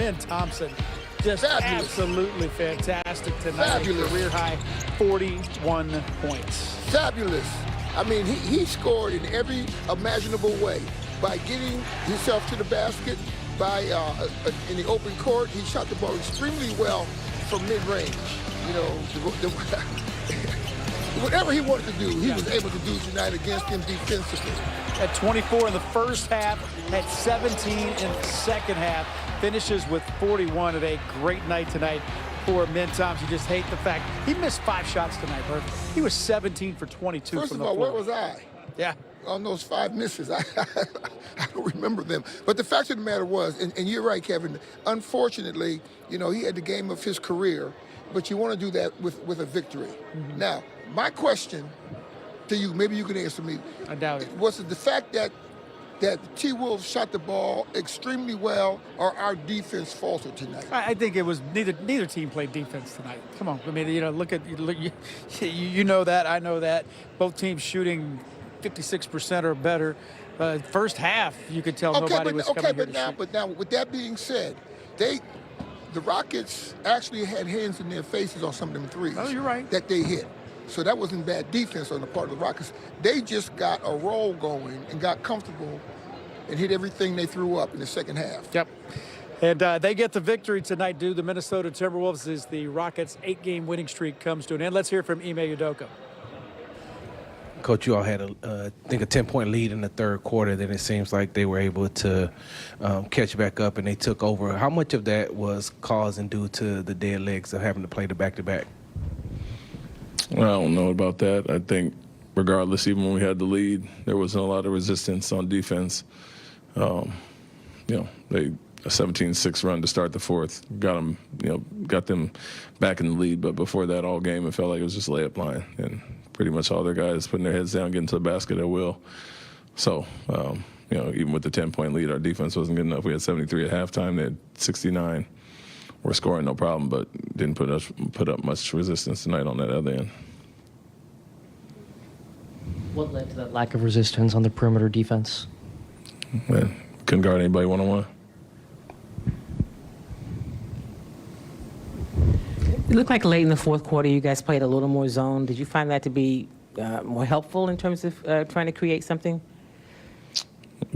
Amen Thompson, just Fabulous. absolutely fantastic tonight. Fabulous. Career high 41 points. Fabulous. I mean, he scored in every imaginable way by getting himself to the basket, by in the open court. He shot the ball extremely well from mid-range. You know, whatever he wanted to do, he was able to do tonight against them defensively. At 24 in the first half, at 17 in the second half, finishes with 41 at a great night tonight for Amen Thompson. You just hate the fact he missed 5 shots tonight, Bert. He was 17 for 22 First from of the all, floor. where was I? Yeah. On those 5 misses. I don't remember them. But the fact of the matter was, and you're right, Kevin, unfortunately, you know, he had the game of his career, but you want to do that with a victory. Mm-hmm. Now, my question to you, maybe you can answer me. I doubt it. Was it the fact that T-Wolves shot the ball extremely well, or our defense faltered tonight? I think it was neither team played defense tonight. Come on, I mean, you know, look, you know that, I know that. Both teams shooting 56% or better. First half, you could tell nobody was coming here to shoot. But now, with that being said, the Rockets actually had hands in their faces on some of them threes. Oh, you're right. That they hit. So that wasn't bad defense on the part of the Rockets. They just got a roll going and got comfortable and hit everything they threw up in the second half. Yep. And they get the victory tonight due to the Minnesota Timberwolves as the Rockets' 8-game winning streak comes to an end. Let's hear from Ime Udoka. Coach, you all had, I think, a 10-point lead in the third quarter. Then it seems like they were able to catch back up, and they took over. How much of that was caused and due to the dead legs of having to play the back-to-back? Well, I don't know about that. I think regardless, even when we had the lead, there wasn't a lot of resistance on defense. You know, a 17-6 run to start the fourth got them back in the lead. But before that, all game, it felt like it was just layup line. And pretty much all their guys putting their heads down, getting to the basket at will. So, you know, even with the 10-point lead, our defense wasn't good enough. We had 73 at halftime. They had 69. We're scoring no problem, but didn't put up much resistance tonight on that other end. What led to that lack of resistance on the perimeter defense? Man, couldn't guard anybody one-on-one. It looked like late in the fourth quarter you guys played a little more zone. Did you find that to be more helpful in terms of trying to create something?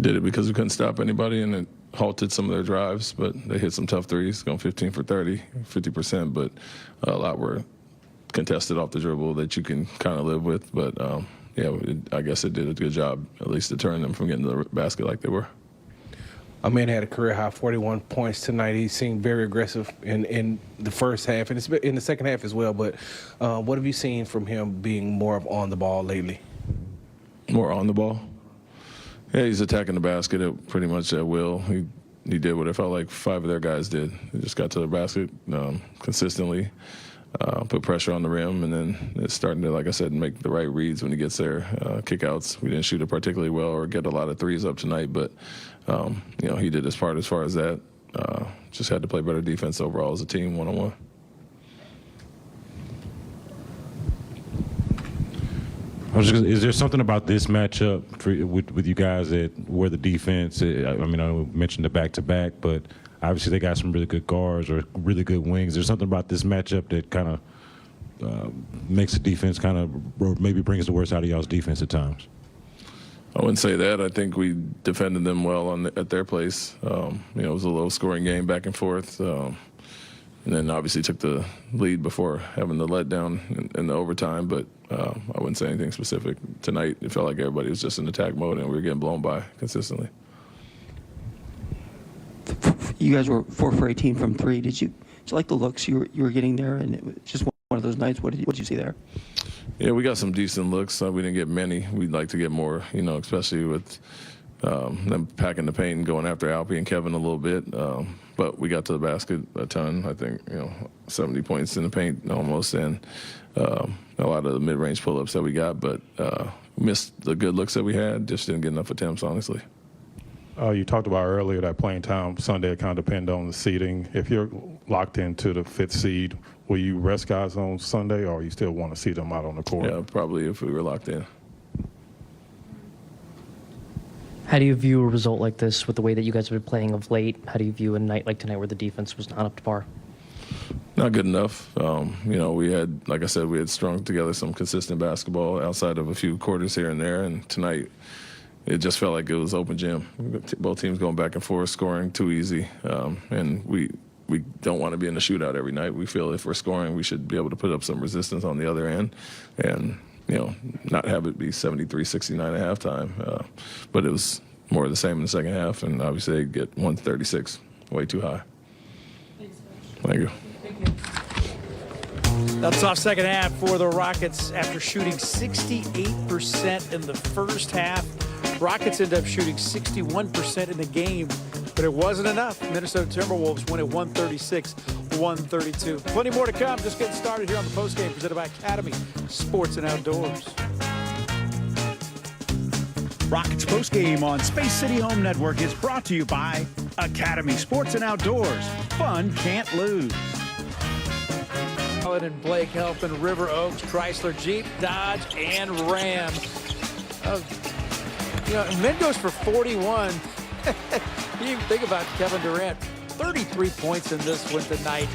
Did it because we couldn't stop anybody, and it halted some of their drives, but they hit some tough threes, going 15 for 30, 50%, but a lot were contested off the dribble that you can kind of live with. But, yeah, I guess it did a good job, at least to turn them from getting to the basket like they were. Amen had a career-high 41 points tonight. He seemed very aggressive in the first half, and it's been in the second half as well. But what have you seen from him being more of on the ball lately? More on the ball? Yeah, he's attacking the basket pretty much at will. He did what it felt like 5 of their guys did. They just got to the basket consistently, put pressure on the rim, and then it's starting to, like I said, make the right reads when he gets there. Kickouts, we didn't shoot it particularly well or get a lot of threes up tonight, but you know, he did his part as far as that. Just had to play better defense overall as a team, one-on-one. Is there something about this matchup with you guys where the defense, I mean, I mentioned the back-to-back, but obviously they got some really good guards or really good wings. There's something about this matchup that kind of makes the defense kind of maybe brings the worst out of y'all's defense at times? I wouldn't say that. I think we defended them well at their place. You know, it was a low-scoring game back and forth. And then obviously took the lead before having the letdown in the overtime. But I wouldn't say anything specific. Tonight, it felt like everybody was just in attack mode, and we were getting blown by consistently. You guys were 4 for 18 from 3. Did you like the looks you were getting there? And it was just one of those nights. What did you see there? Yeah, we got some decent looks. We didn't get many. We'd like to get more, you know, especially with them packing the paint and going after Alpy and Kevin a little bit. But we got to the basket a ton. I think, you know, 70 points in the paint almost, and a lot of the mid-range pull-ups that we got. But missed the good looks that we had. Just didn't get enough attempts, honestly. You talked about earlier that playing time Sunday kind of depend on the seeding. If you're locked into the 5th seed, will you rest guys on Sunday, or you still want to see them out on the court? Yeah, probably if we were locked in. How do you view a result like this with the way that you guys have been playing of late? How do you view a night like tonight where the defense was not up to par? Not good enough. We had, like I said, we had strung together some consistent basketball outside of a few quarters here and there, and tonight it just felt like it was open gym. Both teams going back and forth, scoring too easy, and we don't want to be in the shootout every night. We feel if we're scoring, we should be able to put up some resistance on the other end, and not have it be 73-69 at halftime. But it was more of the same in the second half, and obviously they get 136, way too high. Thank you. That's off second half for the Rockets after shooting 68% in the first half. Rockets end up shooting 61% in the game, but it wasn't enough. Minnesota Timberwolves win at 136-132. Plenty more to come. Just getting started here on the postgame presented by Academy Sports and Outdoors. Rockets postgame on Space City Home Network is brought to you by Academy Sports and Outdoors. Fun can't lose. Allen and Blake helping River Oaks, Chrysler, Jeep, Dodge, and Ram. Men goes for 41. You even think about Kevin Durant. 33 points in this one tonight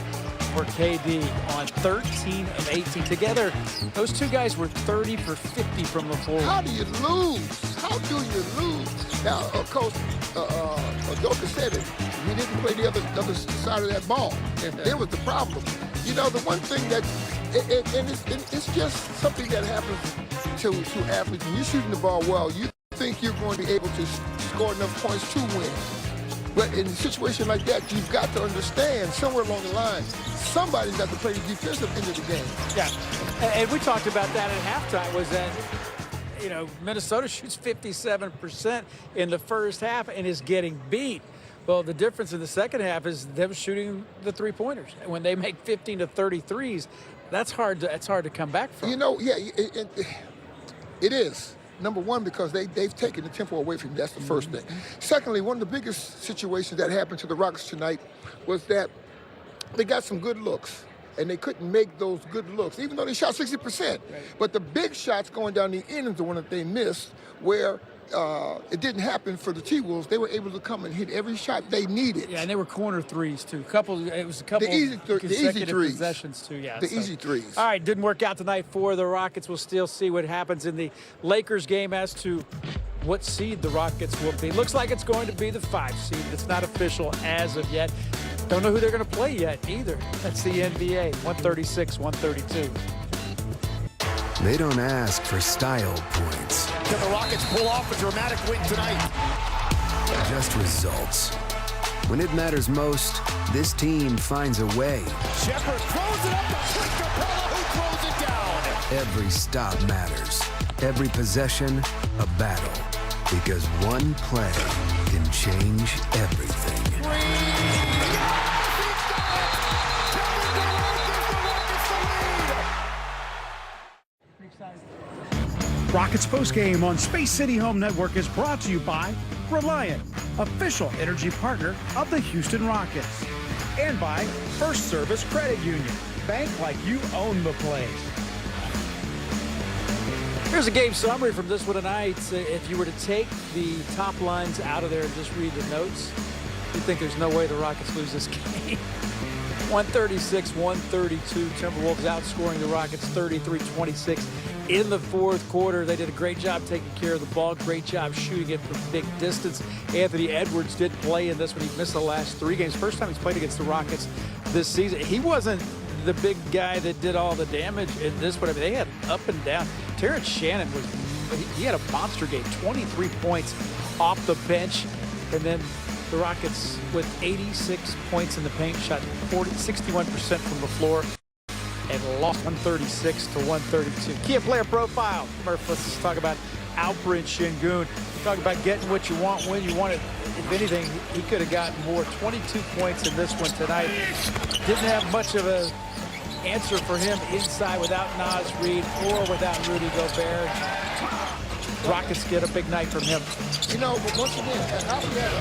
for KD on 13 of 18. Together, those two guys were 30 for 50 from the floor. How do you lose? How do you lose? Now, Coach Joker said it. We didn't play the other side of that ball. And there was the problem. The one thing that, it's just something that happens to athletes. When you're shooting the ball well, you think you're going to be able to score enough points to win. But in a situation like that, you've got to understand somewhere along the line, somebody's got to play the defensive end of the game. Yeah, and we talked about that at halftime was that, Minnesota shoots 57% in the first half and is getting beat. Well, the difference in the second half is them shooting the three-pointers. When they make 15 to 33s, that's hard to come back from. It is. Number one, because they've taken the tempo away from you. That's the first thing. Secondly, one of the biggest situations that happened to the Rockets tonight was that they got some good looks, and they couldn't make those good looks, even though they shot 60%. Right. But the big shots going down the end is the one that they missed, where it didn't happen for the T-Wolves. They were able to come and hit every shot they needed. Yeah, and they were corner threes, too. It was a couple the easy threes. Possessions, too. Yeah, easy threes. All right, didn't work out tonight for the Rockets. We'll still see what happens in the Lakers game as to what seed the Rockets will be. Looks like it's going to be the 5 seed. It's not official as of yet. Don't know who they're going to play yet either. That's the NBA, 136-132. They don't ask for style points. Can the Rockets pull off a dramatic win tonight? Just results. When it matters most, this team finds a way. Shepard throws it up to Clint Capella, who throws it down. Every stop matters. Every possession, a battle. Because one play can change everything. Rockets postgame on Space City Home Network is brought to you by Reliant, official energy partner of the Houston Rockets, and by First Service Credit Union. Bank like you own the place. Here's a game summary from this one tonight. If you were to take the top lines out of there and just read the notes, you'd think there's no way the Rockets lose this game. 136-132. Timberwolves outscoring the Rockets 33-26 in the fourth quarter. They did a great job taking care of the ball, great job shooting it from big distance. Anthony Edwards did play in this one. He missed the last 3 games. First time he's played against the Rockets this season. He wasn't the big guy that did all the damage in this one. I mean, they had up and down. Terrence Shannon he had a monster game, 23 points off the bench, and then the Rockets with 86 points in the paint, shot 61% from the floor, and lost 136-132. Key player profile. Murph, let's talk about Alperen Şengün. Talk about getting what you want when you want it. If anything, he could have gotten more. 22 points in this one tonight. Didn't have much of an answer for him inside without Naz Reid or without Rudy Gobert. Rockets get a big night from him. But once again, Alfred had an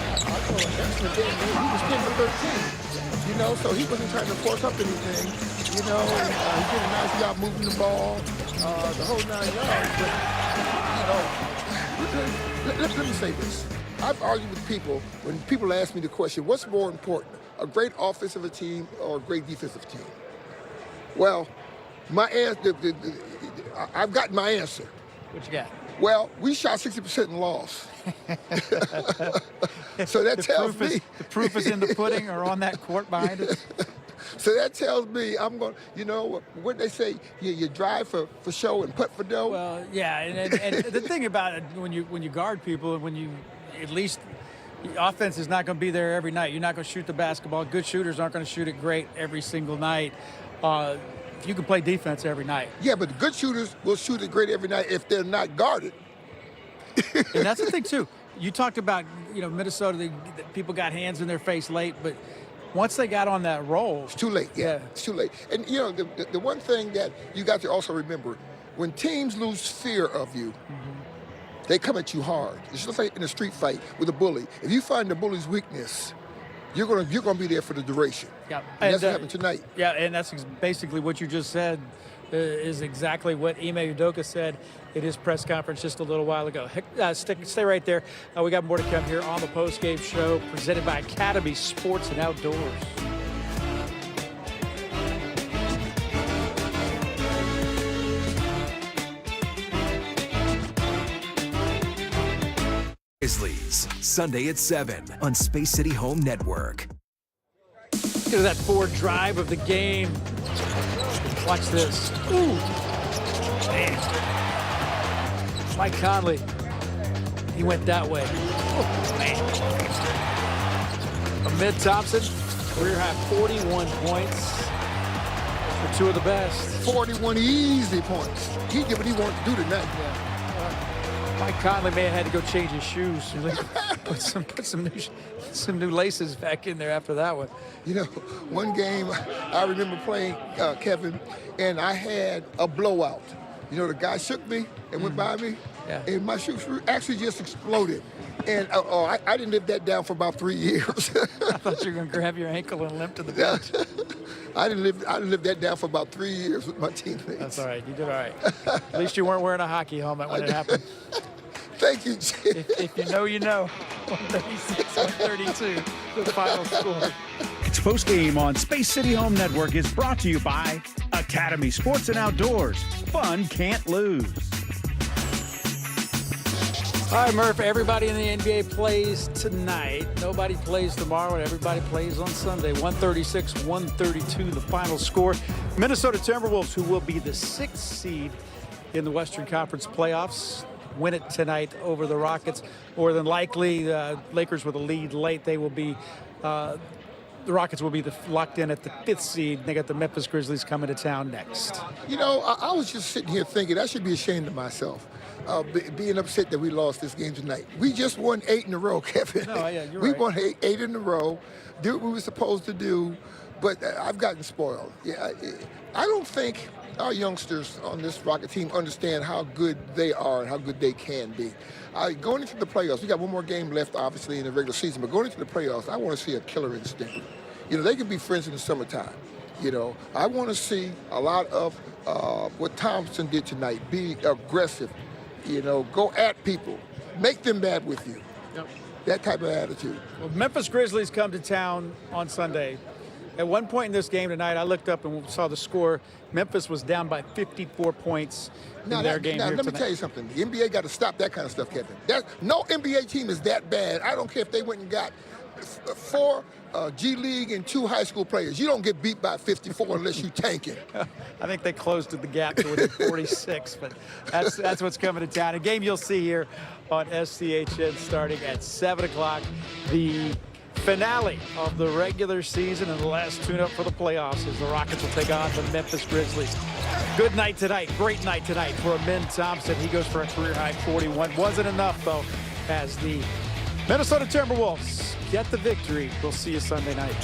excellent game. He was 10 for 13. So he wasn't trying to force up anything. He did a nice job moving the ball, the whole 9 yards. But, let me say this. I've argued with people when people ask me the question, what's more important, a great offensive team or a great defensive team? Well, my answer, I've got my answer. What you got? Well, we shot 60% and lost. So that tells me. The proof is in the pudding or on that court behind us. So that tells me I'm going, what they say, you drive for show and putt for dough. Well, yeah, and the thing about it, when you guard people, and when you at least the offense is not going to be there every night. You're not going to shoot the basketball. Good shooters aren't going to shoot it great every single night. You can play defense every night. Yeah, but the good shooters will shoot it great every night if they're not guarded. And that's the thing too. You talked about Minnesota. People got hands in their face late, but once they got on that roll, it's too late. Yeah, it's too late. And the one thing that you got to also remember, when teams lose fear of you, they come at you hard. It's just like in a street fight with a bully. If you find the bully's weakness, you're gonna be there for the duration. Yeah, and that's what happened tonight. Yeah, and that's basically what you just said. Is exactly what Ime Udoka said at his press conference just a little while ago. Stay right there. We got more to come here on the postgame show presented by Academy Sports and Outdoors. Grizzlies, Sunday at 7 on Space City Home Network. Look at that forward drive of the game. Watch this. Ooh. Man. Mike Conley. He went that way. Oh, man. Amid Thompson, career high 41 points for two of the best. 41 easy points. He did what he wanted to do tonight. Yeah. Mike Conley may have had to go change his shoes. Put some new laces back in there after that one. One game I remember playing, Kevin, and I had a blowout. The guy shook me and went by me, and my shoes actually just exploded. And I didn't live that down for about 3 years. I thought you were going to grab your ankle and limp to the bench. I didn't live that down for about 3 years with my teammates. That's all right. You did all right. At least you weren't wearing a hockey helmet when it happened. Thank you, Jim. If you know, you know. 136-132, the final score. It's postgame on Space City Home Network is brought to you by Academy Sports and Outdoors. Fun can't lose. All right, Murph, everybody in the NBA plays tonight. Nobody plays tomorrow, and everybody plays on Sunday. 136-132, the final score. Minnesota Timberwolves, who will be the 6th seed in the Western Conference playoffs, win it tonight over the Rockets. More than likely, Lakers with a lead late. They will be, the Rockets will be locked in at the 5th seed. They got the Memphis Grizzlies coming to town next. I was just sitting here thinking I should be ashamed of myself. Being upset that we lost this game tonight. We just won 8 in a row, Kevin. No, yeah, you're we right. won 8 in a row, did what we were supposed to do, but I've gotten spoiled. Yeah, I don't think our youngsters on this Rocket team understand how good they are and how good they can be. Going into the playoffs, we got one more game left, obviously, in the regular season, but going into the playoffs, I want to see a killer instinct. They can be friends in the summertime. I want to see a lot of what Thompson did tonight, be aggressive. Go at people. Make them mad with you. Yep. That type of attitude. Well, Memphis Grizzlies come to town on Sunday. At one point in this game tonight, I looked up and saw the score. Memphis was down by 54 points in their game here let me tonight. tell you something. The NBA got to stop that kind of stuff, Kevin. No NBA team is that bad. I don't care if they went and got 4 G League and 2 high school players. You don't get beat by 54 unless you tank it. I think they closed the gap to within 46, but that's what's coming to town. A game you'll see here on SCHN starting at 7 o'clock. The finale of the regular season and the last tune-up for the playoffs as the Rockets will take on the Memphis Grizzlies. Good night tonight. Great night tonight for Amin Thompson. He goes for a career-high 41. Wasn't enough, though, as the Minnesota Timberwolves get the victory. We'll see you Sunday night.